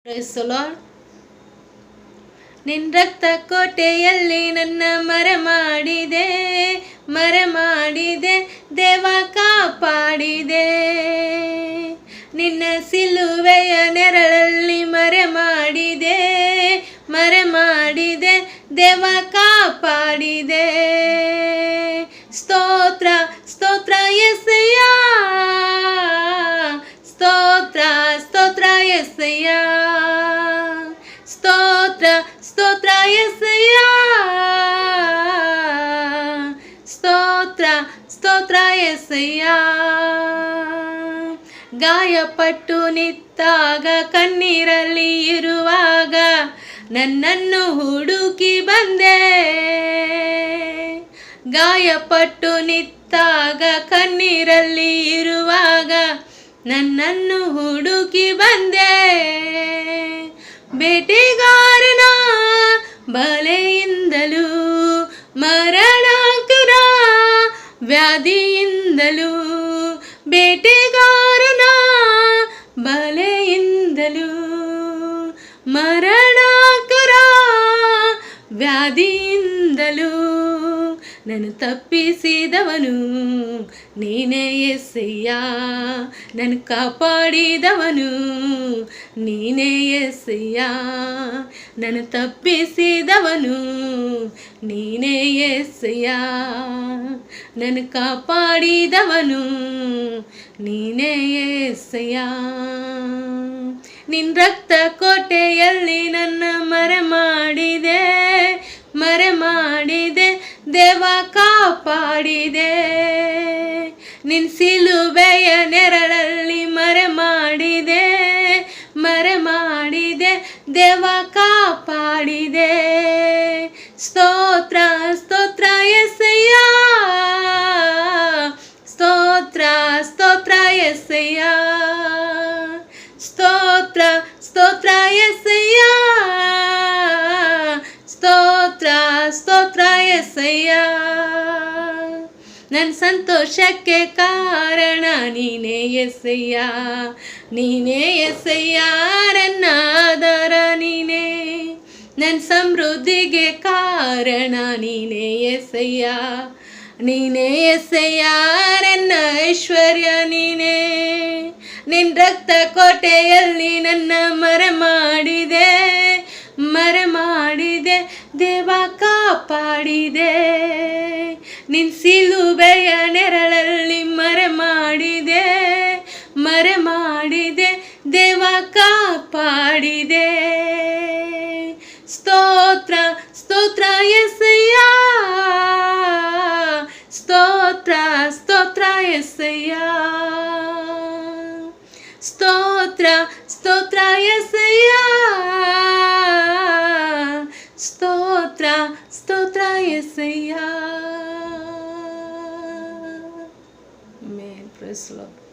Praise the Lord. ನಿನ್ನ ರಕ್ತ ಕೋಟೆಯಲ್ಲಿ ನನ್ನ ಮರೆಮಾಡಿದೆ ದೇವ ಕಾಪಾಡಿದೆ. ನಿನ್ನ ಸಿಲುವೆಯ ನೆರಳಲ್ಲಿ ಮರೆಮಾಡಿದೆ ದೇವ ಕಾಪಾಡಿದೆ. ಸ್ತೋತ್ರ ಸ್ತೋತ್ರ యేసయ్య, ಸ್ತೋತ್ರ ಸ್ತೋತ್ರ యేసయ్య, ಸ್ತೋತ್ರ ಸ್ತೋತ್ರ యేసయ్య, ಸ್ತೋತ್ರ ಸ್ತೋತ್ರ యేసయ్య. ಗಾಯಪಟ್ಟು ನಿಂತಾಗ ಕಣ್ಣೀರಲ್ಲಿ ಇರುವಾಗ ನನ್ನನ್ನು ಹುಡುಕಿ ಬಂದೆ. ಗಾಯಪಟ್ಟು ನಿಂತಾಗ ಕಣ್ಣೀರಲ್ಲಿ ಇರುವಾಗ ನನ್ನನ್ನು ಹುಡುಕಿ ಬಂದೆ. ಬೇಟೆಗಾರನ ಬಲೆಯಿಂದಲೂ ಮರಣಕರ ವ್ಯಾಧಿಯಿಂದಲೂ, ಬೇಟೆಗಾರನ ಬಲೆಯಿಂದಲೂ ಮರಣಕರ ವ್ಯಾಧಿಯಿಂದಲೂ ನಾನು ತಪ್ಪಿಸಿದವನು ನೀನೇ యేసయ్య, ನನ್ನ ಕಾಪಾಡಿದವನು ನೀನೇ యేసయ్య, ನನ್ನ ತಪ್ಪಿಸಿದವನು ನೀನೇ యేసయ్య, ನನ್ನ ಕಾಪಾಡಿದವನು ನೀನೇ యేసయ్య. ನಿನ್ನ ರಕ್ತ ಕೋಟೆಯಲ್ಲಿ ನನ್ನ ಮರೆಮಾಡಿದೆ ದೇವ ಕಾಪಾಡಿದೆ. ನಿನ್ನ ಸಿಲುಬೆಯ ನೆರಳಲ್ಲಿ ಮರೆಮಾಡಿದೆ ದೇವ ಕಾಪಾಡಿದೆ. ಸ್ತೋತ್ರ ಸ್ತೋತ್ರ యేసయ్య, ಸ್ತೋತ್ರ ಸ್ತೋತ್ರ యేసయ్య, ಸ್ತೋತ್ರ ಸ್ತೋತ್ರ యేసయ్య, ಸ್ತೋತ್ರ ಸ್ತೋತ್ರ యేసయ్య. ನನ್ನ ಸಂತೋಷಕ್ಕೆ ಕಾರಣ ನೀನೇ యేసయ్య, ನೀನೇ యేసయ్య, ನನ್ನ ಆಧಾರ ನೀನೇ. ನನ್ನ ಸಮೃದ್ಧಿಗೆ ಕಾರಣ ನೀನೇ యేసయ్య, ನೀನೇ యేసయ్య, ನನ್ನ ಐಶ್ವರ್ಯ ನೀನೇ. ನಿನ್ನ ರಕ್ತ ಕೋಟೆಯಲ್ಲಿ ನನ್ನ ಮರೆಮಾಡಿದೆ ದೇವ ಕಾಪಾಡಿದೆ. ನಿನ್ನ ಸಿಲುಬೆಯ ನೆರಳಲ್ಲಿ ಮರೆಮಾಡಿದೆ ದೇವ ಕಾಪಾಡಿದೆ. ಸ್ತೋತ್ರ ಸ್ತೋತ್ರ యేసయ్య, ಸ್ತೋತ್ರ ಸ್ತೋತ್ರ యేసయ్య, ಸ್ತೋತ್ರ ಸ್ತೋತ್ರ యేసయ్య, ಸ್ತೋತ್ರ ಸ್ತೋತ್ರ యేసయ్య. Amen. Praise the Lord.